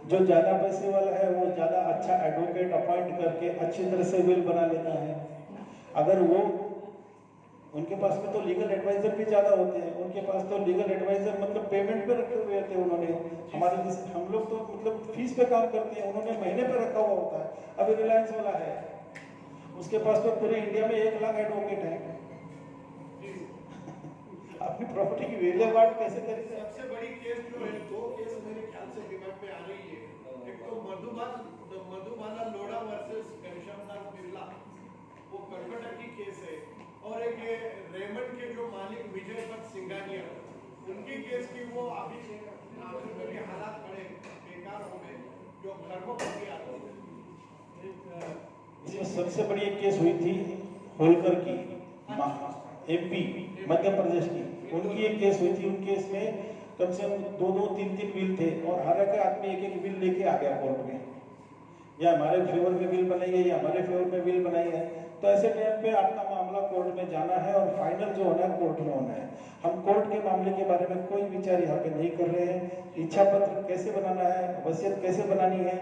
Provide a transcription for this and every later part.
जो ज्यादा पैसे वाला है वो ज्यादा अच्छा एडवोकेट अपॉइंट करके अच्छी तरह से विल बना लेता है। अगर वो उनके पास में तो लीगल एडवाइजर भी ज्यादा होते हैं, उनके पास तो लीगल एडवाइजर मतलब पेमेंट पे रखे हुए थे उन्होंने। हमारे हम लोग तो मतलब फीस पे काम करते हैं, उन्होंने महीने पे रखा हुआ होता है। अभी रिलायंस वाला है, उसके पास तो पूरे इंडिया में 1 लाख एडवोकेट है। अपनी प्रॉपर्टी की विलेवाट कैसे करें? सबसे बड़ी केस जो है, 2 केस मेरे ख्याल से दिमाग में आ रही है। एक तो मधुबाला लोढ़ा वर्सेस घनश्यामदास बिरला, वो कर्नाटक की केस है, और एक रेमंड के जो मालिक विजय पथ सिंघानिया, उनकी केस की वो अभी के हालात बड़े बेकार हो गए, जो खरबों इसमें सबसे बड़ी एक केस हुई थी होलकर की, एमपी मध्य प्रदेश की। उनकी एक केस हुई थी, उन केस में कम से कम 2-2, 3-3 बिल थे और हर एक आदमी एक बिल लेके आ गया कोर्ट में, या हमारे फेवर में बिल बनाई है या हमारे फेवर में बिल बनाई है। तो ऐसे टाइम पे आपका मामला कोर्ट में जाना है और फाइनल जो होना है कोर्ट में होना है। हम कोर्ट के मामले के बारे में कोई विचार यहाँ पे नहीं कर रहे हैं। इच्छा पत्र कैसे बनाना है, वसीयत कैसे बनानी है,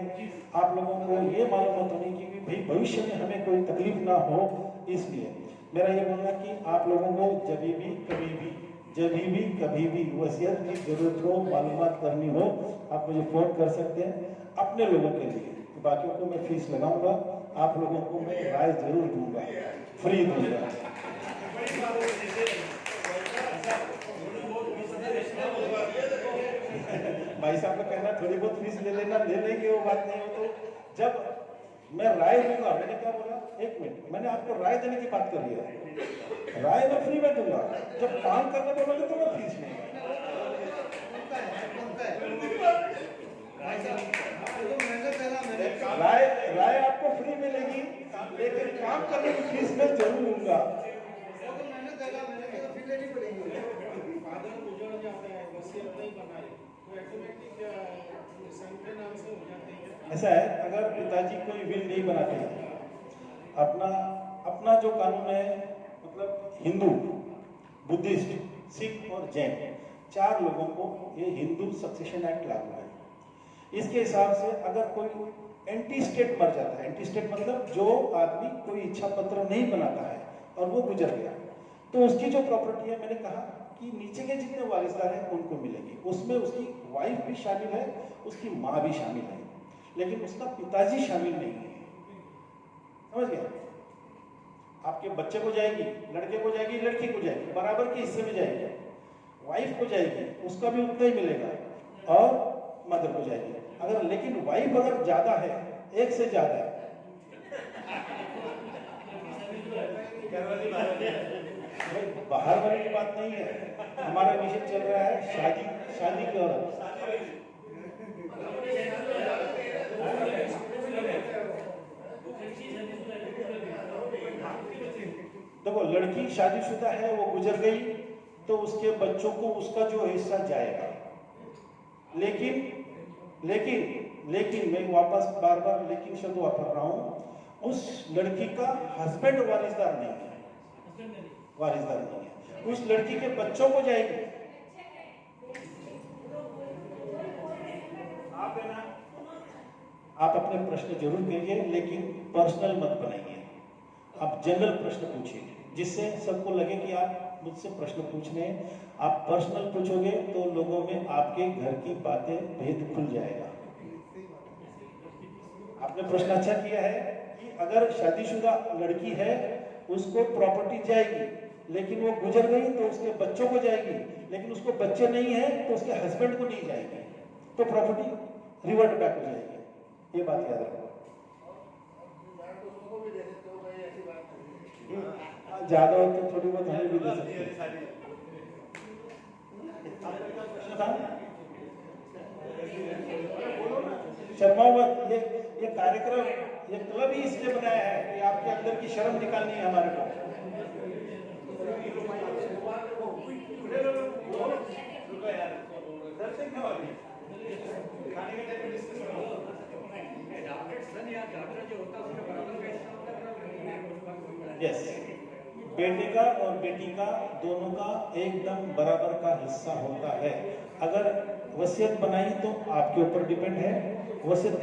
आप लोगों को ये मालूम होनी कि भाई भविष्य में हमें कोई तकलीफ ना हो। इसलिए मेरा ये बोलना कि आप लोगों को जब भी कभी भी वसीयत की जरूरत हो, मालूमात करनी हो, आप मुझे फोन कर सकते हैं अपने लोगों के लिए। बाकियों को मैं फीस लगाऊंगा, आप लोगों को मैं राय जरूर दूंगा, फ्री दूंगा। भाई साहब का कहना थोड़ी बहुत फीस ले लेना, ले लेंगे, वो बात नहीं हो। तो जब मैं राय दूंगा, मैंने क्या बोला, 1 मिनट, मैंने आपको राय देने की बात कर लिया। राय मैं फ्री में दूंगा, जब काम करने बोलोगे तो मैं फीस नहीं। राय आपको फ्री मिलेगी, लेकिन काम करने की फीस में जरूर लूंगा। ऐसा है, अगर पिताजी कोई विल नहीं बनाते, अपना जो कानून है, मतलब हिंदू, बुद्धिस्ट, सिख और जैन 4 लोगों को ये हिंदू सक्सेशन एक्ट लागू है। इसके हिसाब से अगर कोई एंटी स्टेट मर जाता है, एंटी स्टेट मतलब जो आदमी कोई इच्छा पत्र नहीं बनाता है और वो गुजर गया, तो उसकी जो प्रॉपर्टी है, मैंने कहा कि नीचे के जितने वारिसदार हैं उनको मिलेगी। उसमें उसकी वाइफ भी शामिल है, उसकी माँ भी शामिल है, लेकिन उसका पिताजी शामिल नहीं है। समझ गया? आपके बच्चे को जाएगी, लड़के को जाएगी, लड़की को जाएगी, बराबर के हिस्से में जाएगी। वाइफ को जाएगी, उसका भी उतना ही मिलेगा, और मदर को जाएगी। अगर लेकिन वाइफ अगर ज्यादा है, 1 से ज्यादा है, बाहर वाली की बात नहीं है, हमारा विषय चल रहा है शादी की औरत। देखो, लड़की शादीशुदा है, वो गुजर गई तो उसके बच्चों को उसका जो हिस्सा जाएगा। लेकिन मैं वापस बार लेकिन शब्द वापर रहा हूं, उस लड़की का हस्बैंड वारिसदार नहीं है, उस लड़की के बच्चों को जाएगी। आप अपने प्रश्न जरूर करिए, लेकिन पर्सनल मत बनाइए। आप जनरल प्रश्न पूछिए, जिससे सबको लगे कि आप मुझसे प्रश्न पूछ रहे हैं। आप पर्सनल पूछोगे तो लोगों में आपके घर की बातें भेद खुल जाएगा। आपने प्रश्न अच्छा किया है कि अगर शादीशुदा लड़की है, उसको प्रॉपर्टी जाएगी, लेकिन वो गुजर गई तो उसके बच्चों को जाएगी, लेकिन उसको बच्चे नहीं है तो उसके हस्बैंड को नहीं जाएगी, तो प्रॉपर्टी रिवर्ट बैक हो जाएगी। ये बात याद रखो। ज्यादा हो तो थोड़ी बहुत हमें भी दे सकते हैं। शर्मा मत, ये कार्यक्रम, ये क्लब ही इसलिए बनाया है कि आपके अंदर की शर्म निकालनी है हमारे को। यस, बेटे का और बेटी का दोनों का एकदम बराबर का हिस्सा होता है। अगर वसीयत बनाई तो आपके ऊपर डिपेंड है, वसीयत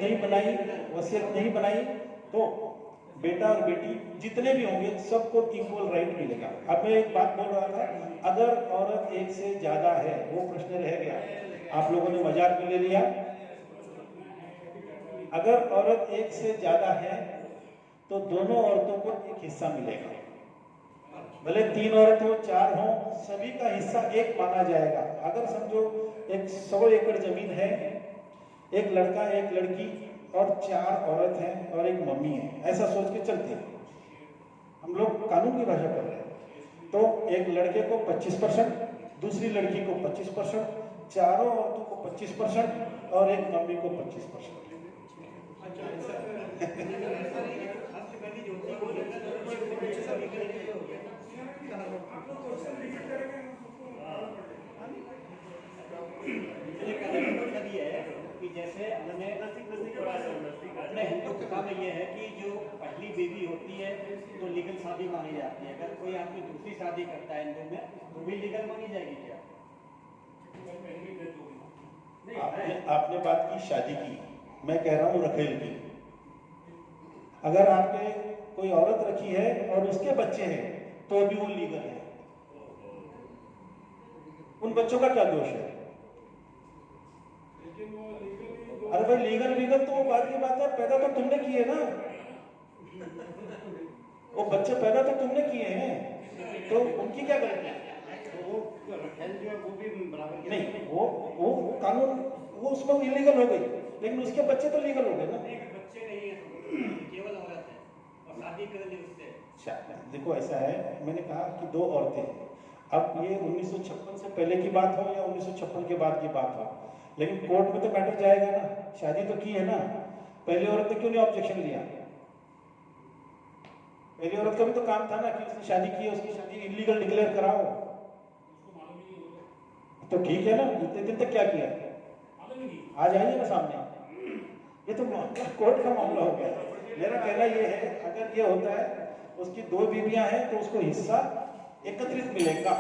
नहीं बनाई तो बेटा और बेटी जितने भी होंगे सबको इक्वल राइट मिलेगा। अब मैं एक बात बोल रहा था, अगर औरत एक से ज्यादा है, वो प्रश्न रह गया, आप लोगों ने मजाक में ले लिया। अगर औरत एक से ज्यादा है तो दोनों औरतों को एक हिस्सा मिलेगा, भले 3 औरत हो 4 हो, सभी का हिस्सा एक माना जाएगा। अगर समझो एक 100 एकड़ जमीन है, एक लड़का एक लड़की और 4 औरत हैं और एक मम्मी है, ऐसा सोच के चलते हैं, हम लोग कानून की भाषा कर रहे हैं। तो एक लड़के को 25%, दूसरी लड़की को 25%, चारों औरतों को 25% और एक मम्मी को 25%। जैसे अपने हिंदू प्रथा में ये है कि जो पहली बेबी होती है तो लीगल शादी मानी जाती है। अगर कोई आपकी दूसरी शादी करता है हिंदू में तो भी लीगल मानी जाएगी क्या? आपने बात की शादी की, मैं कह रहा हूँ रखेल की। अगर आपने कोई औरत रखी है और उसके बच्चे हैं तो भी वो लीगल है, उन बच्चों का क्या दोष है? अरे भाई लीगल तो वो बात की बात है, पैदा तो तुमने किए ना, वो बच्चे पैदा तो तुमने किए हैं, तो उनकी क्या गलती है? वो रखेल जो है वो भी बराबर नहीं, वो कानून वो उसमें इलीगल हो गई, लेकिन उसके बच्चे तो लीगल हो गए ना। बच्चे नहीं है, केवल औरत है और शादी कर ली उससे। देखो ऐसा है, मैंने कहा कि 2 औरतें हैं। अब ये 1956 से पहले की बात हो या 1956 के बाद की बात हो, लेकिन कोर्ट में तो मैटर जाएगा ना, शादी तो की है ना। पहली औरत ने क्यों नहीं ऑब्जेक्शन लिया? पहली औरत का भी तो काम था ना कि उसने शादी की है, उसकी शादी इलीगल डिक्लेयर कराओ, तो ठीक है ना। इतने दिन तक क्या किया? आ जाइए ना सामने, ये तो कोर्ट का मामला हो गया। मेरा कहना ये है, अगर ये होता है उसकी 2 बीवियां हैं तो उसको हिस्सा एकत्रित मिलेगा,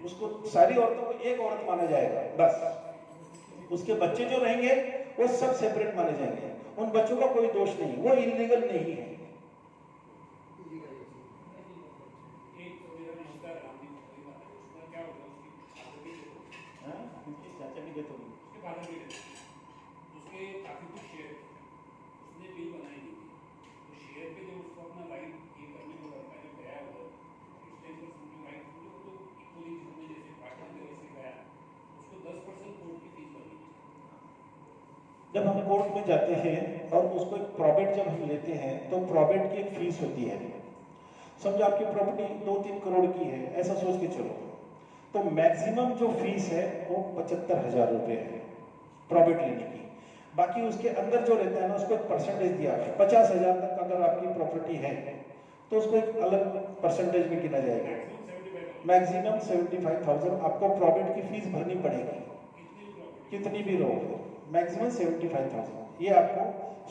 उसको सारी औरतों को एक औरत माना जाएगा बस। उसके बच्चे जो रहेंगे वो सब सेपरेट माने जाएंगे, उन बच्चों का कोई दोष नहीं, वो इलीगल नहीं है। जब हम कोर्ट में जाते हैं और उसको एक प्रॉबेट जब हम लेते हैं तो प्रॉबेट की एक फीस होती है। समझो आपकी प्रॉपर्टी 2-3 करोड़ की है, ऐसा सोच के चलो, तो मैक्सिमम जो फीस है वो 75,000 रुपये है प्रॉबेट लेने की। बाकी उसके अंदर जो रहता है ना, उसको एक परसेंटेज दिया है। 50,000 तक अगर आपकी प्रॉपर्टी है तो उसको एक अलग परसेंटेज में गिना जाएगा। मैक्सिमम 75,000 आपको प्रॉबेट की फीस भरनी पड़ेगी, कितनी भी रहो, मैक्सिमम 75,000। ये आपको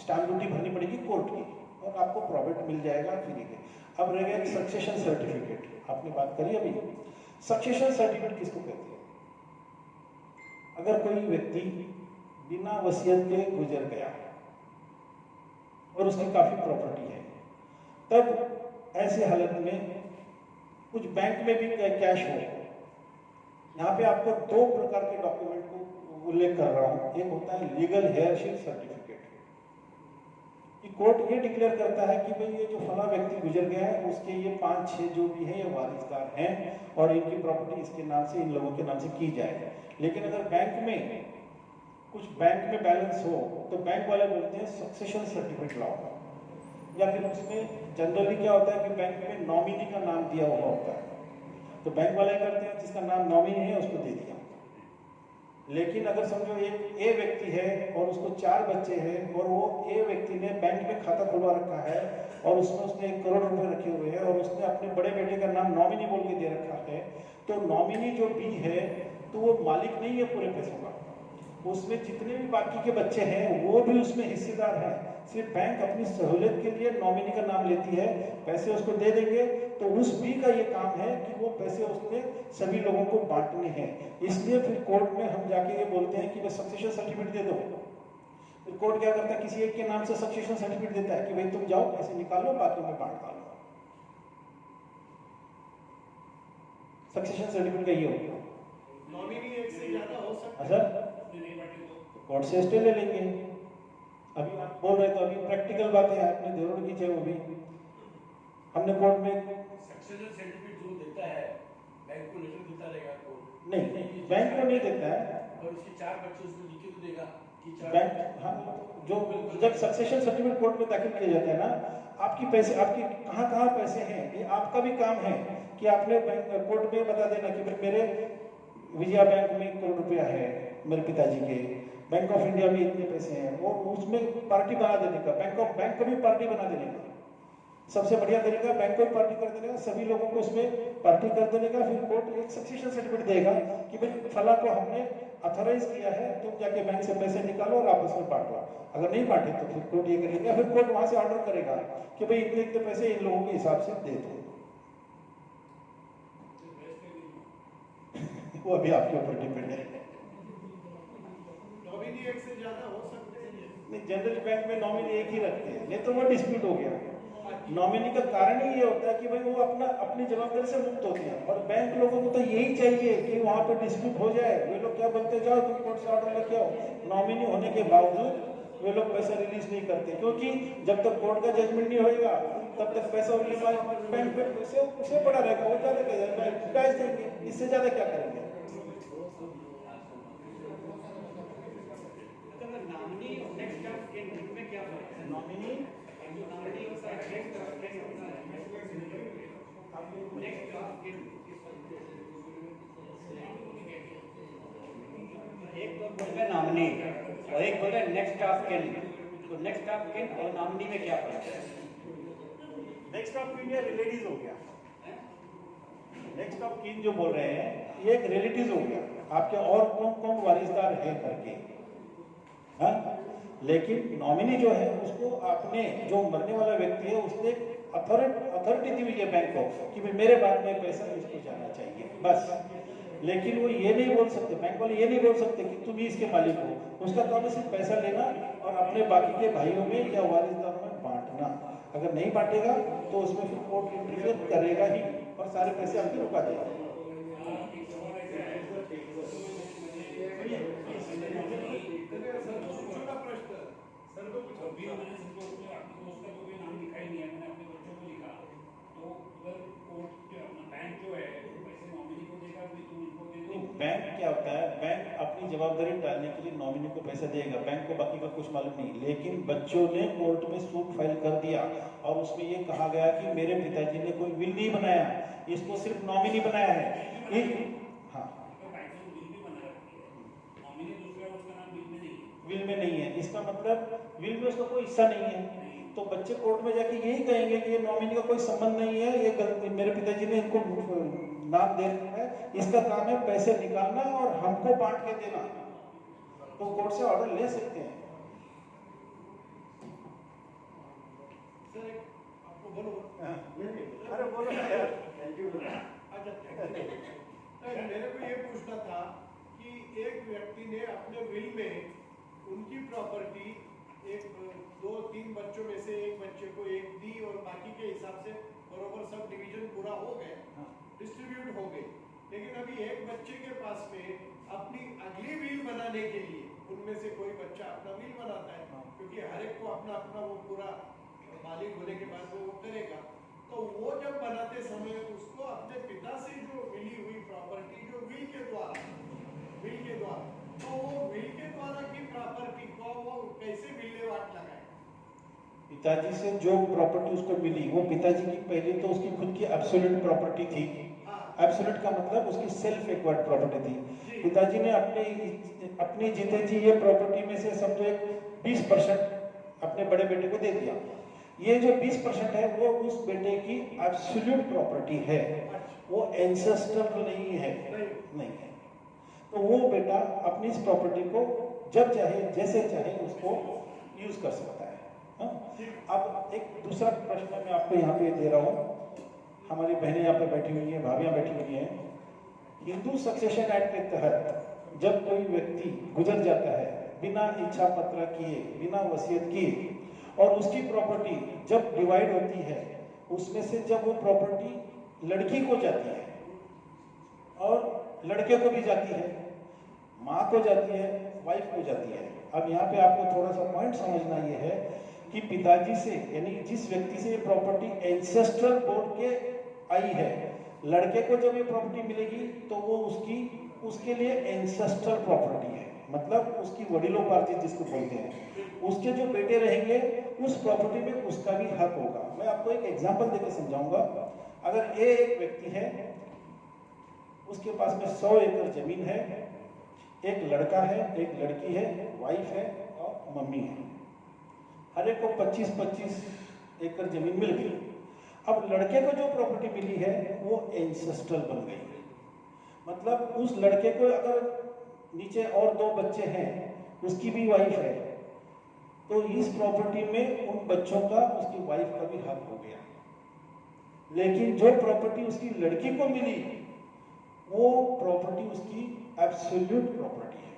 स्टैम्प ड्यूटी भरनी पड़ेगी कोर्ट की, और आपको प्रॉफिट मिल जाएगा फ्री के। अब रह गया सक्सेशन सर्टिफिकेट, आपने बात करी अभी। सक्सेशन सर्टिफिकेट किसको कहते हैं? अगर कोई व्यक्ति बिना वसीयत के गुजर गया और उसकी काफी प्रॉपर्टी है, तब ऐसे हालत में कुछ बैंक में भी कैश हो। यहाँ पे आपको 2 प्रकार के डॉक्यूमेंट को उल्लेख कर रहा हूं। एक होता है लीगल हेयरशिप सर्टिफिकेट, कि कोर्ट ये डिक्लेयर करता है कि भाई ये जो फला व्यक्ति गुजर गया है उसके ये 5-6 जो भी है ये वारिसदार हैं और इनकी प्रॉपर्टी इसके नाम से, इन लोगों के नाम से की जाए। लेकिन अगर बैंक में कुछ बैलेंस हो तो बैंक वाले बोलते हैं सक्सेशन सर्टिफिकेट लाओ, या फिर उसमें जनरली क्या होता है कि बैंक में नॉमिनी का नाम दिया हुआ होता है, तो बैंक वाले करते हैं जिसका नाम नॉमिनी है उसको दे दिया। लेकिन अगर समझो एक ए व्यक्ति है और उसको 4 बच्चे हैं और वो ए व्यक्ति ने बैंक में खाता खुलवा रखा है और उसमें उसने 1 करोड़ रुपए रखे हुए हैं और उसने अपने बड़े बेटे का नाम नॉमिनी बोल के दे रखा है, तो नॉमिनी जो बी है तो वो मालिक नहीं है पूरे पैसों का, उसमें जितने भी बाकी के बच्चे हैं वो भी उसमें हिस्सेदार हैं। सिर्फ बैंक अपनी सहूलियत के लिए नॉमिनी का नाम लेती है, पैसे उसको दे देंगे, तो उस बी का ये काम है कि वो पैसे उसने सभी लोगों को बांटने हैं। इसलिए फिर कोर्ट में हम जाके ये बोलते हैं कि बस सक्सेशन सर्टिफिकेट दे दो, फिर कोर्ट क्या करता है, किसी एक के नाम से सक्सेशन सर्टिफिकेट देता है कि भाई तुम जाओ पैसे निकालो, बाकी मैं बांट डालूंगा। सक्सेशन सर्टिफिकेट का ये होगा। नॉमिनी एक से ज्यादा हो सकता है। सर कोर्ट से स्टे ले लेंगे। अभी आप बोल रहे तो अभी प्रैक्टिकल बातें हैं, आपने जरूर की चाहे वो भी हमने कोर्ट में सक्सेशन सर्टिफिकेट जो देता है बैंक को लेटर देता रहेगा कोर्ट नहीं, बैंक को नहीं देता है और उसके 4 बच्चे उसमें लिख के देगा कि 4 बैंक। हाँ, जो जब सक्सेशन सर्टिफिकेट कोर्ट में दाखिल किया जाता है ना, आपकी पैसे आपके कहाँ पैसे हैं, ये आपका भी काम है कि आपने बैंक कोर्ट में बता देना कि भाई मेरे विजया बैंक में 1 करोड़ रुपया है मेरे पिताजी के, बैंक ऑफ इंडिया में इतने पैसे हैं, वो उसमें पार्टी बना देने का, बैंक को भी पार्टी बना देने का सबसे बढ़िया तरीका, बैंक को भी पार्टी कर देने का, सभी लोगों को उसमें पार्टी कर देने का। फिर कोर्ट एक सक्सेशन सर्टिफिकेट देगा कि भाई फला को हमने अथॉराइज किया है, तुम जाके बैंक से पैसे निकालो और आपस में बांटो। अगर नहीं बांटे तो फिर कोर्ट ये करेगा, फिर कोर्ट वहां से ऑर्डर करेगा कि भाई इतने इतने पैसे इन लोगों के हिसाब से दे दो। वो अभी आपके ऊपर डिपेंड है। नॉमिनी एक से ज्यादा हो सकते हैं। नहीं, जनरल बैंक में नॉमिनी एक ही रखते हैं, नहीं तो वो डिस्प्यूट हो गया। नॉमिनी का कारण ही ये होता है कि भाई वो अपनी जवाबदारी से मुक्त होते हैं, और बैंक लोगों को तो यही चाहिए कि वहां पे डिस्प्यूट हो जाए। वे लोग क्या बोलते, जाओ तुम कोर्ट से ऑर्डर लेके आओ। नॉमिनी होने के बावजूद वे लोग पैसा रिलीज नहीं करते, क्योंकि जब तक कोर्ट का जजमेंट नहीं होएगा तब तक पैसा उनके पास बैंक पे उसे पड़ा रहेगा। वो ज्यादा ब्याज देंगे, इससे ज्यादा क्या करेंगे। नॉमिनी नेक्स्ट ऑफ किन में क्या फर्क है? नॉमिनी नॉमिनी होता है नेक्स्ट ऑफ किन होता है, नेक्स्ट ऑफ किन। एक तो बोल रहे नॉमिनी और एक बोल रहे नेक्स्ट ऑफ किन। तो नेक्स्ट ऑफ किन और नॉमिनी में क्या फर्क है? नेक्स्ट ऑफ किन या रिलेटिव हो गया। नेक्स्ट ऑफ किन जो बोल रहे हैं ये एक रिलेटिव हो गया, आपके और कौन कौन वारिसदार है करके। हाँ, लेकिन नॉमिनी जो है उसको आपने, जो मरने वाला व्यक्ति है उसने अथॉरिटी दी हुई है बैंक को कि भाई मेरे बाद में पैसा इसको जाना चाहिए, बस। लेकिन वो ये नहीं बोल सकते, बैंक वाले ये नहीं बोल सकते कि तुम ही इसके मालिक हो। उसका काम है सिर्फ पैसा लेना और अपने बाकी के भाइयों में या वारिसदारों में बांटना। अगर नहीं बांटेगा तो उसमें फिर कोर्ट इंटरफेयर करेगा ही और सारे पैसे आपके रुका देगा। छोटा प्रश्न सर, तो कुछ अभी मैंने सिर्फ अपने दोस्त का कोई नाम लिखा ही नहीं है, मैंने अपने बच्चों को लिखा। तो अगर कोर्ट जो अपना बैंक जो है पैसे नॉमिनी को देगा, भी तुम इनको दे दो। बैंक क्या होता है, बैंक अपनी जवाबदारी टालने के लिए नॉमिनी को पैसा देगा, बैंक को बाकी का कुछ मालूम नहीं। लेकिन बच्चों ने कोर्ट में सूट फाइल कर दिया और उसमें ये कहा गया कि मेरे पिताजी ने कोई विल नहीं बनाया, इसको सिर्फ नॉमिनी बनाया है। हाँ, विल में नहीं है, इसका मतलब विल में उसका कोई हिस्सा नहीं है। तो बच्चे कोर्ट में जाके यही कहेंगे कि ये नॉमिनी का कोई संबंध नहीं है, ये मेरे पिताजी ने इनको नाम दे रखा है, इसका काम है पैसे निकालना और हमको बांट के देना। तो कोर्ट से ऑर्डर ले सकते हैं। सर आपको बोलो। अरे बोलो ना यार। अच्छा, मेरे को ये पूछना था कि एक व्यक्ति ने अपने विल में उनकी प्रॉपर्टी एक 2-3 बच्चों में से एक बच्चे को एक दी और बाकी के हिसाब से बरोबर सब डिवीजन पूरा हो गए, डिस्ट्रीब्यूट हो गए। लेकिन अभी एक बच्चे के पास में अपनी अगली विल बनाने के लिए, उनमें से कोई बच्चा अपना विल बनाता है, क्योंकि हर एक को अपना अपना वो पूरा मालिक होने के बाद वो करेगा। तो वो जब बनाते समय उसको अपने पिता से जो मिली हुई प्रॉपर्टी जो विल के द्वारा, तो वो विल के द्वारा की प्रॉपर्टी को वो कैसे विल्हेवाट लगाए? पिताजी से जो प्रॉपर्टी उसको मिली वो पिताजी की पहले तो उसकी खुद की एब्सोल्यूट प्रॉपर्टी थी। एब्सोल्यूट का मतलब उसकी सेल्फ एक्वायर्ड प्रॉपर्टी थी। पिताजी ने अपनी जीते जी ये प्रॉपर्टी में से समझो एक 20% अपने बड़े बेटे को दे दिया। ये जो 20% है वो उस बेटे की एब्सोल्यूट प्रॉपर्टी है, वो एंसेस्ट्रल नहीं है। तो वो बेटा अपनी इस प्रॉपर्टी को जब चाहे जैसे चाहे उसको यूज कर सकता है। अब एक दूसरा प्रश्न मैं आपको यहाँ पे दे रहा हूँ। हमारी बहनें यहाँ पे बैठी हुई हैं, भाभियाँ बैठी हुई हैं। हिंदू सक्सेशन एक्ट के तहत जब कोई व्यक्ति गुजर जाता है बिना इच्छा पत्र किए, बिना वसीयत किए, और उसकी प्रॉपर्टी जब डिवाइड होती है उसमें से जब वो प्रॉपर्टी लड़की को जाती है और लड़के को भी जाती है, माँ को जाती है, वाइफ को जाती है। अब यहाँ पे आपको थोड़ा सा पॉइंट समझना ये है कि पिताजी से, यानी जिस व्यक्ति से ये प्रॉपर्टी एंसेस्ट्रल बोर्ड के आई है, लड़के को जब ये प्रॉपर्टी मिलेगी तो वो उसके लिए एंसेस्ट्रल प्रॉपर्टी है, मतलब उसकी वडिलोपार्जित जिसको बोलते हैं। उसके जो बेटे रहेंगे उस प्रॉपर्टी में उसका भी हक होगा। मैं आपको एक एग्जांपल देकर समझाऊंगा। अगर ये एक व्यक्ति है, उसके पास में 100 एकड़ जमीन है, एक लड़का है, एक लड़की है, वाइफ है और मम्मी है। हर एक को 25-25 एकड़ जमीन मिल गई। अब लड़के को जो प्रॉपर्टी मिली है वो एंसेस्ट्रल बन गई, मतलब उस लड़के को अगर नीचे और 2 बच्चे हैं, उसकी भी वाइफ है, तो इस प्रॉपर्टी में उन बच्चों का, उसकी वाइफ का भी हक हो गया। लेकिन जो प्रॉपर्टी उसकी लड़की को मिली वो प्रॉपर्टी उसकी एब्सोल्यूट प्रॉपर्टी है।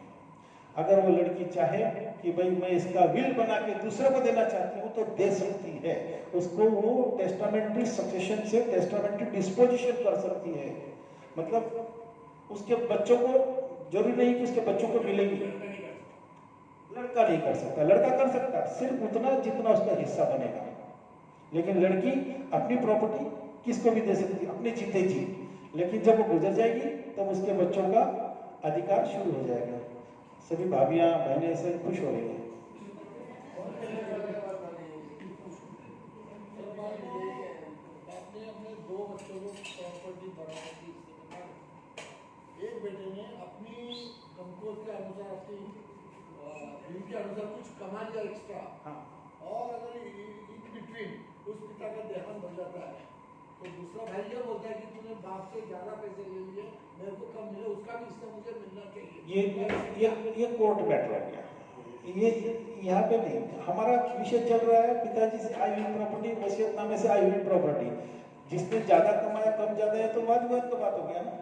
अगर वो लड़की चाहे कि भाई मैं इसका विल बना के दूसरे को देना चाहती हूँ तो दे सकती है, उसको वो टेस्टामेंट्री सक्सेशन से टेस्टामेंट्री डिस्पोजिशन कर सकती है। मतलब उसके बच्चों को जरूरी नहीं कि उसके बच्चों को मिलेगी, लड़का नहीं कर सकता। लड़का कर सकता सिर्फ उतना जितना उसका हिस्सा बनेगा, लेकिन लड़की अपनी प्रॉपर्टी किसको भी दे सकती है, अपने जीते जी। लेकिन जब वो गुजर जाएगी तब उसके बच्चों का अधिकार शुरू हो जाएगा। सभी भाभियां बहनें ऐसे खुश हो रही हैं। आपने अपने 2 बच्चों को प्रॉपर्टी बढ़ा दी, एक बेटे ने अपनी कंपोज के अनुसार, अपनी बिल के अनुसार कुछ कमा लिया एक्स्ट्रा, हाँ। और अगर इन बिटवीन उस पिता का देहांत हो जाता है तो दूसरा भाई ये बोलता है कि तूने बाप से ज्यादा पैसे ले लिए, मेरे को कम मिले, उसका भी हिस्सा मुझे मिलना चाहिए। ये कोर्ट मैटर हो गया। ये यहाँ पे नहीं, हमारा विषय चल रहा है पिताजी से आई हुई प्रॉपर्टी, वसीयतनामे से आई हुई प्रॉपर्टी। जिसने ज्यादा कमाया कम ज्यादा है तो वाद विवाद का बात हो गया ना।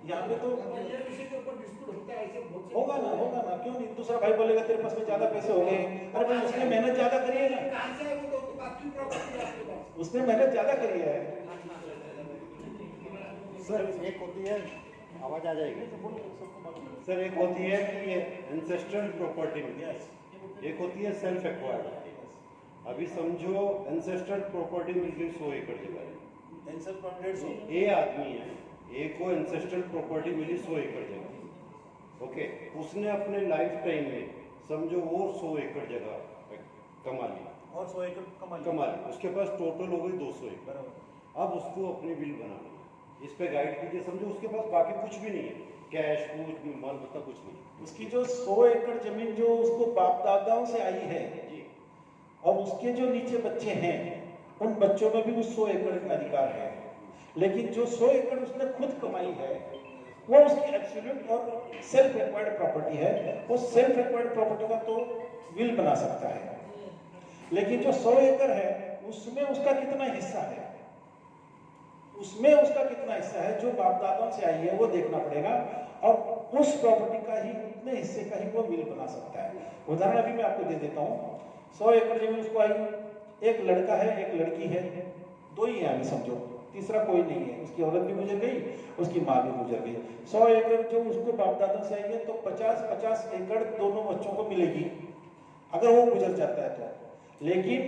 यहाँ पे तो ये विषय के ऊपर डिस्प्यूट होता है, ऐसे बहुत होगा ना, क्यों नहीं। दूसरा भाई बोलेगा तेरे पास में ज्यादा पैसे हो गए, अरे भाई उसने मेहनत ज्यादा करी है ना, कहाँ से है वो, तो आपकी प्रॉपर्टी है आपके पास। उसने मेहनत ज्यादा करी है। सर एक होती है, आवाज आ जाएगी सर, एक होती है कि ये एंसेस्ट्रल प्रॉपर्टी में, एक होती है सेल्फ एक्वायर्ड। अभी समझो एंसेस्ट्रल प्रॉपर्टी मिल गई 100 एकड़ जगह, ए आदमी है, ए को एंसेस्ट्रल प्रॉपर्टी मिली 100 एकड़ जगह, ओके। उसने अपने लाइफ टाइम में समझो वो 100 एकड़ जगह कमा ली और 100 एकड़ कमा ली, उसके पास टोटल हो गई 200 एकड़। अब उसको अपनी विल बनानी है, इस पे गाइड कीजिए। समझो उसके पास बाकी कुछ भी नहीं है, कैश कुछ भी, माल मतलब कुछ नहीं। उसकी जो 100 एकड़ जमीन जो उसको बाप दादाओं से आई है जी, और उसके जो नीचे बच्चे हैं उन बच्चों में भी उस 100 एकड़ का अधिकार है। लेकिन जो 100 एकड़ उसने खुद कमाई है वो उसकी एब्सोल्यूट और सेल्फ एक्वायर्ड प्रॉपर्टी है। वो सेल्फ एक्वायर्ड प्रॉपर्टी का तो विल बना सकता है, लेकिन जो 100 एकड़ है उसमें उसका कितना हिस्सा है, उसमें उसका कितना हिस्सा है जो बाप दादाओं से आई है वो देखना पड़ेगा, और उस प्रॉपर्टी का ही, उतने हिस्से का ही वो विल बना सकता है। उदाहरण अभी मैं आपको दे देता हूँ। 100 एकड़ जमीन उसको आई, एक लड़का है एक लड़की है, 2 ही है अभी समझो, तीसरा कोई नहीं है। उसकी औरत भी गुजर गई, उसकी माँ भी गुजर गई। 100 एकड़ जो उसको बाप दादा से आई है तो 50-50 एकड़ दोनों बच्चों को मिलेगी अगर वो गुजर जाता है तो। लेकिन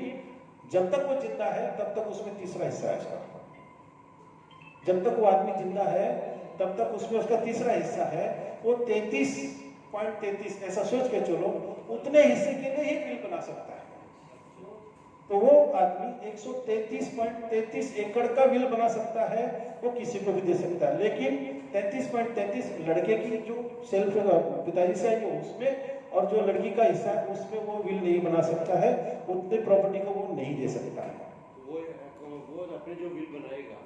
जब तक वो जिंदा है तब तक उसमें तीसरा हिस्सा है उसका। जब तक वो आदमी जिंदा है तब तक उसमें उसका तीसरा हिस्सा है। वो 33.33 ऐसा सोच के चलो, उतने हिस्से के लिए ही बिल बना सकता है। तो वो आदमी 133.33 एकड़ का बिल बना सकता है, वो किसी को भी दे सकता है। लेकिन 33.33 लड़के की जो सेल्फ पिताजी से आई है उसमें, और जो लड़की का हिस्सा है उसमें वो बिल नहीं बना सकता है, उतने प्रॉपर्टी को वो नहीं दे सकता है। वो अपने जो विल बनाएगा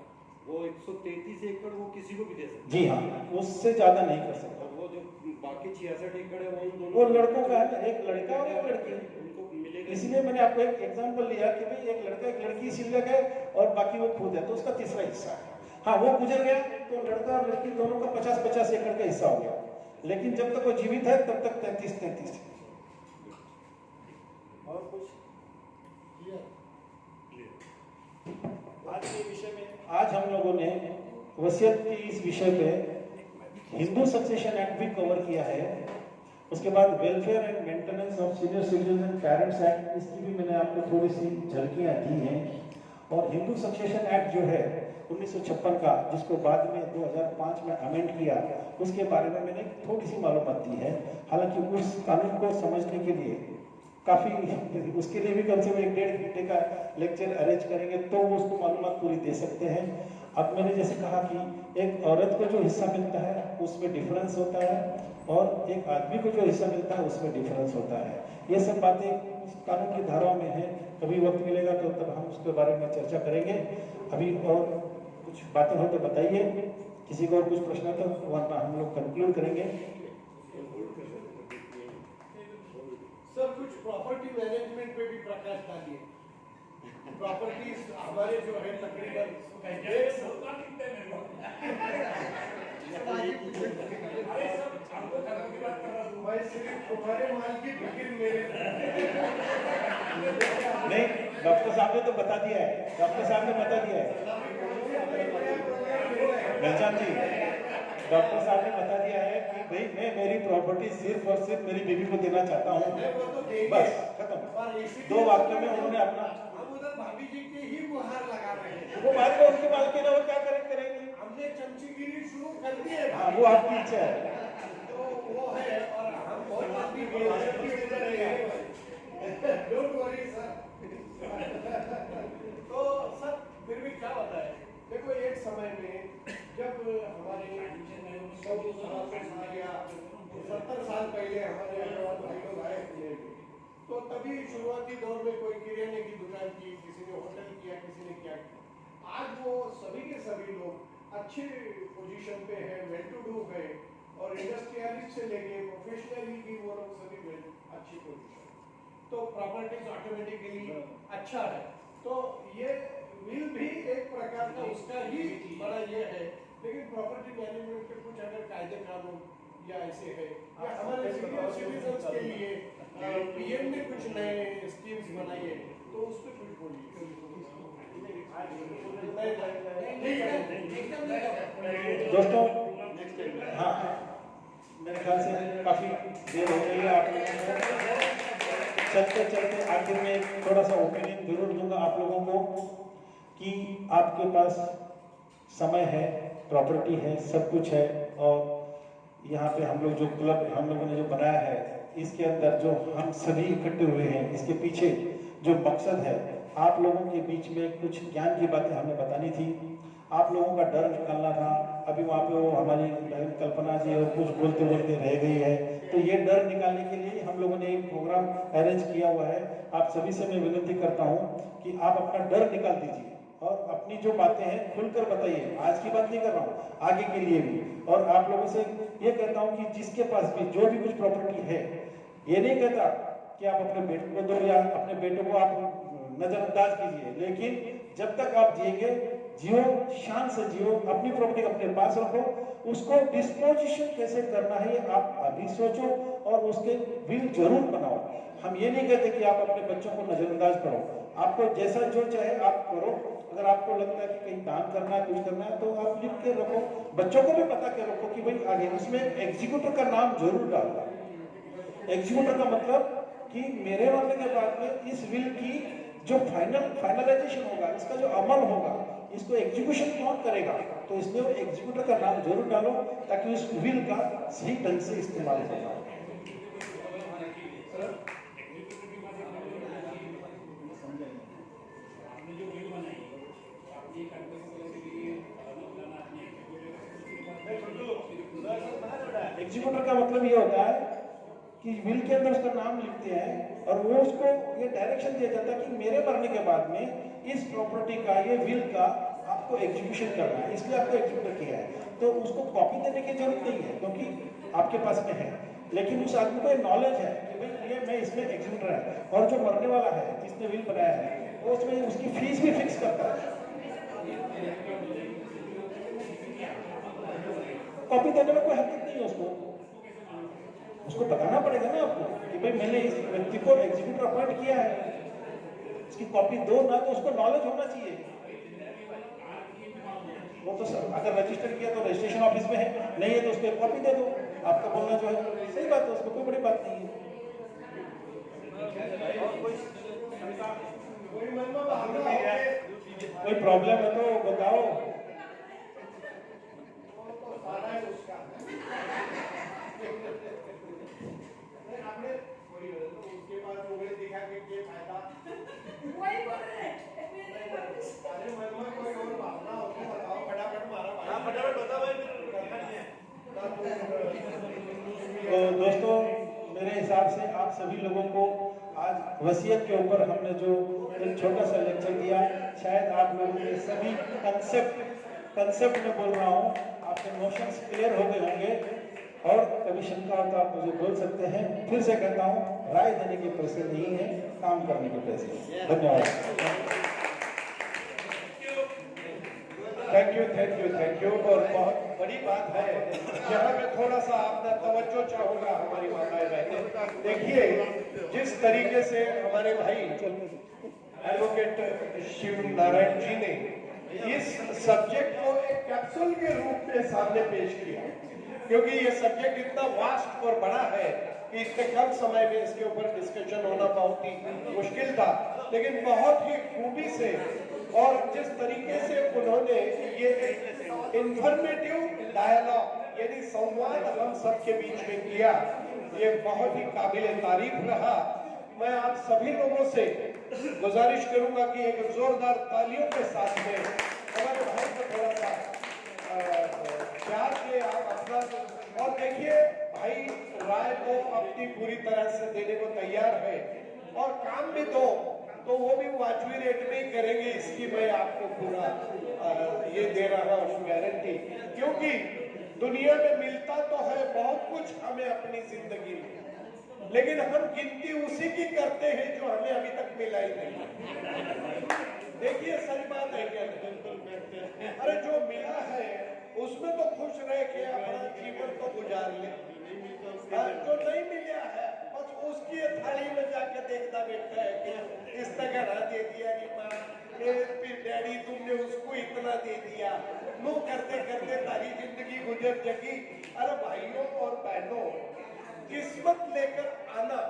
वो 133 एकड़ वो किसी को भी दे सकता है। जी हाँ, उससे ज्यादा नहीं कर सकता। और वो जो बाकी 66 एकड़ है वो उन दोनों, वो लड़कों का है, एक लड़का और एक लड़की, उनको मिलेगा। इसलिए मैंने आपको एक एग्जांपल लिया कि भाई एक लड़का एक लड़की सिलक है और बाकी वो खुद है, तो उसका तीसरा हिस्सा है। हाँ, वो गुजर गया तो लड़का और लड़की दोनों का 50-50 एकड़ का हिस्सा हो गया। लेकिन जब तक वो जीवित है तब तक 33-33 है। हम लोगों ने वसीयत की इस विषय पे हिंदू सक्सेशन एक्ट भी कवर किया है। उसके बाद welfare and maintenance of senior citizen and parents act, इसकी भी मैंने आपको थोड़ी सी झलकियां दी हैं। और हिंदू सक्सेशन एक्ट जो है 1956 का, जिसको बाद में 2005 में अमेंड किया, उसके बारे में मैंने थोड़ी सी मालूमात दी है। हालांकि उस कानून को समझने के लिए काफ़ी, उसके लिए भी कम से कम 1.5 घंटे का लेक्चर अरेंज करेंगे तो वो उसको मालूमात पूरी दे सकते हैं। अब मैंने जैसे कहा कि एक औरत को जो हिस्सा मिलता है उसमें डिफरेंस होता है और एक आदमी को जो हिस्सा मिलता है उसमें डिफरेंस होता है। ये सब बातें कानून की धाराओं में है, कभी वक्त मिलेगा तो तब हम उसके बारे में चर्चा करेंगे। अभी और कुछ बातें हो तो बताइए, किसी को और कुछ प्रश्न तो, वरना हम लोग कंक्लूड करेंगे। सर कुछ प्रॉपर्टी मैनेजमेंट पे भी प्रकाश डालिए। प्रॉपर्टीज हमारे जो है तकरीबन मैं सिर्फ तुम्हारे माल की फिक्र मेरे नहीं, डॉक्टर साहब ने तो बता दिया है, डॉक्टर साहब ने बता दिया है पहचान जी, डॉक्टर साहब ने बता दिया है कि भाई मैं मेरी प्रॉपर्टी सिर्फ और सिर्फ मेरी बीवी को देना चाहता हूँ, बस खत्म। 2 वाक्यों में उन्होंने अपना, हम उधर भाभी जी की ही मुहार लगा रहे हैं। वो बात में उनकी बात की ना, वो क्या करेंगे, हमने चमचीगिरी शुरू कर दी है। हाँ वो आपकी इच्छा है। तो वो है और हम बहुत आपकी डोंट वरी सर। तो सर फिर भी क्या होता है, देखो एक समय में जब हमारे 100 या 70 साल पहले हमारे अग्रवाल भाई लोग आए थे, तो तभी शुरुआती दौर में कोई किराने की दुकान की, किसी ने होटल किया, किसी ने क्या किया। आज वो सभी के सभी लोग अच्छे पोजीशन पे है, वेल टू डू है, और इंडस्ट्रियलिस्ट से लेके प्रोफेशनली भी वो लोग सभी अच्छी पोजीशन। तो प्रॉपर्टीज ऑटोमेटिकली अच्छा है। तो ये विल भी एक प्रकार का उसका ही बड़ा ये है, लेकिन प्रॉपर्टी मैनेजमेंट के कुछ अगर कायदे कानून या ऐसे है, या हमारे सीनियर सिटीजन्स के लिए पीएम ने कुछ नए स्कीम्स बनाई है, तो उस पर कुछ बोलिए। दोस्तों, हाँ मेरे ख्याल से काफी देर हो गई है, आप लोगों को चलते चलते आखिर में थोड़ा सा ओपिनियन जरूर दूंगा आप लोगों को कि आपके पास समय है, प्रॉपर्टी है, सब कुछ है, और यहाँ पे हम लोग जो क्लब हम लोगों ने जो बनाया है, इसके अंदर जो हम सभी इकट्ठे हुए हैं, इसके पीछे जो मकसद है, आप लोगों के बीच में कुछ ज्ञान की बातें हमें बतानी थी, आप लोगों का डर निकालना था। अभी वहाँ पे वो हमारी बहन कल्पना जी और कुछ बोलते बोलते रह गई है, तो ये डर निकालने के लिए हम लोगों ने एक प्रोग्राम अरेंज किया हुआ है। आप सभी से मैं विनती करता हूँ कि आप अपना डर निकाल दीजिए और अपनी जो बातें हैं खुलकर बताइए। आज की बात नहीं कर रहा हूँ, आगे के लिए भी। और आप लोगों से ये कहता हूँ कि जिसके पास भी जो भी कुछ प्रॉपर्टी है, ये नहीं कहता कि आप अपने बेटे को दो या अपने बेटे को आप नजरअंदाज कीजिए, लेकिन जब तक आप जिएंगे जियो, शान से जियो, अपनी प्रॉपर्टी अपने पास रखो, उसको डिस्पोजिशन कैसे करना है ये आप अभी सोचो और उसके विल जरूर बनाओ। हम ये नहीं कहते कि आप अपने बच्चों को नजरअंदाज करो, आपको जैसा जो चाहे आप करो। अगर आपको लगता है कि कहीं दान करना है, कुछ करना है, तो आप लिख के रखो, बच्चों को भी बता के रखो कि भाई आगे उसमें एग्जीक्यूटर का नाम जरूर डालना। एग्जीक्यूटर का मतलब कि मेरे मरने के बाद में इस विल की जो फाइनलाइजेशन होगा, इसका जो अमल होगा, इसको एग्जीक्यूशन कौन करेगा, तो इसलिए वो एग्जीक्यूटर का नाम जरूर डालो ताकि उस विल का सही ढंग से इस्तेमाल हो जाए। एग्जीक्यूटर का मतलब ये होता है कि विल के अंदर उसका नाम लिखते हैं और वो उसको ये डायरेक्शन दिया जाता है कि मेरे मरने के बाद में इस प्रॉपर्टी का, ये विल का आपको एग्जीक्यूशन करना है, इसलिए आपको एग्जीक्यूटर किया है। तो उसको कॉपी देने की जरूरत नहीं है क्योंकि आपके पास में है, लेकिन उस आदमी को नॉलेज है कि भाई ये मैं इसमें एग्जीक्यूटर है, और जो मरने वाला है जिसने विल बनाया है वो उसमें उसकी फीस भी फिक्स करता है। कॉपी देने में कोई हकीकत नहीं है, उसको बताना पड़ेगा ना आपको कि भाई मैंने इस व्यक्ति को एग्जीक्यूटर अपॉइंट किया है, इसकी कॉपी दो ना, तो उसको नॉलेज होना चाहिए। वो तो सर अगर रजिस्टर किया तो रजिस्ट्रेशन ऑफिस में है, नहीं है तो उसको एक कॉपी दे दो। आपका बोलना जो है सही बात है, उसमें कोई बड़ी बात नहीं है। कोई प्रॉब्लम है तो बताओ। उसके बाद उंगली दिखा के क्या फायदा? वही बोल रहे हैं। अरे मनवा कोई और भावना हो तो बताओ, फटाफट मारा भाई। हाँ फटाफट बताओ भाई, करना नहीं है। तो दोस्तों, मेरे हिसाब से आप सभी लोगों को आज वसीयत के ऊपर हमने जो एक छोटा सा लेक्चर दिया, शायद आप लोगों के सभी कंसेप्ट में बोल रहा हूँ, आपके नोशंस क्लियर हो गए होंगे। और कभी शंका हो तो आप मुझे बोल सकते हैं। फिर से कहता हूँ, राय देने के पैसे नहीं है, काम करने के पैसे। धन्यवाद। Thank you. और बहुत बड़ी बात है, यहाँ पे थोड़ा सा आपका तवज्जो चाहूंगा हमारी माताएं बहनें। देखिए, जिस तरीके से हमारे भाई एडवोकेट शिव नारायण जी ने इस सब्जेक्ट को एक कैप्सूल के रूप में सामने पेश किया, क्योंकि ये सब्जेक्ट इतना वास्ट और बड़ा है कि इतने कम समय में इसके ऊपर डिस्कशन होना बहुत ही मुश्किल था, लेकिन बहुत ही खूबी से और जिस तरीके से उन्होंने ये इंफॉर्मेटिव डायलॉग यानी संवाद हम सबके बीच में किया, ये बहुत ही काबिल तारीफ रहा। मैं आप सभी लोगों से गुजारिश करूंगा कि एक जोरदार तालियों के साथ में हमारे भाई को थोड़ा सा प्यार से आप अपना। और देखिए, भाई राय को अपनी पूरी तरह से देने को तैयार है और काम भी तो वो भी वाजबी रेट में ही करेंगे, इसकी मैं आपको पूरा ये दे रहा हूँ गारंटी। क्योंकि दुनिया में मिलता तो है बहुत कुछ हमें अपनी जिंदगी में, लेकिन हम गिनती उसी की करते हैं जो हमें अभी तक मिला ही नहीं। देखिए, सही बात है क्या? अरे जो मिला है उसमें तो खुश रह के अपना जीवन तो गुजार ले, जो नहीं मिला है बस उसकी थाली में जाके देखता बैठता है कि इसने घड़ा दे दिया कि माँ, फिर डैडी तुमने उसको इतना दे दिया, नो करते करते सारी जिंदगी गुजर जगी। अरे भाइयों और बहनों, किस्मत लेकर आना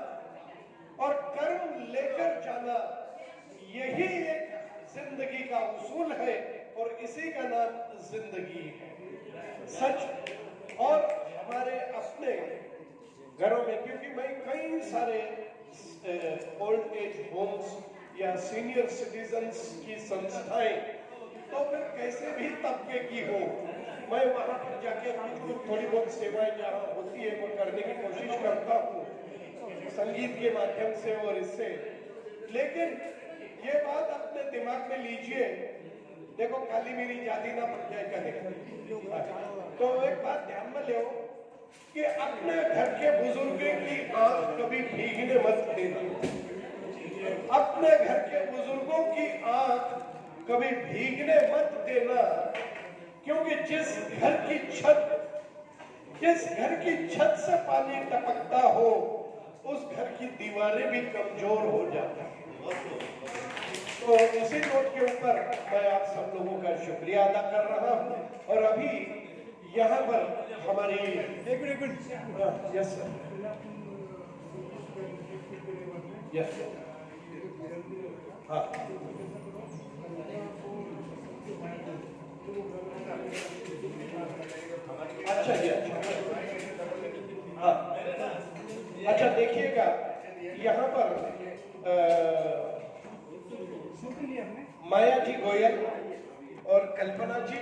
और कर्म लेकर जाना, यही एक जिंदगी का उसूल है और इसी का नाम जिंदगी है। सच। और हमारे अपने घरों में, क्योंकि मैं कई सारे ओल्ड एज होम्स या सीनियर सिटीजन्स की संस्थाएं, तो फिर कैसे भी तबके की हो, मैं वहां पर जाके थोड़ी बहुत सेवाएं जहाँ होती है वो करने की कोशिश करता हूँ, संगीत के माध्यम से और इससे। लेकिन ये बात अपने दिमाग में लीजिए, देखो काली मेरी जाति ना पड़ जाए कहे, तो एक बात ध्यान में लो कि अपने घर के बुजुर्गों की आंख कभी भीगने मत देना। अपने घर के बुजुर्गों की आंख कभी भीगने मत देना, क्योंकि जिस घर की छत से पानी टपकता हो, उस घर की दीवारें भी कमजोर हो जाती हैं। तो इसी नोट के ऊपर मैं आप सब लोगों का शुक्रिया अदा कर रहा हूं। और अभी यहाँ पर हमारी एक मिनट यस सर, यस हाँ, अच्छा जी, हाँ, अच्छा देखिएगा यहाँ पर माया जी गोयल और कल्पना जी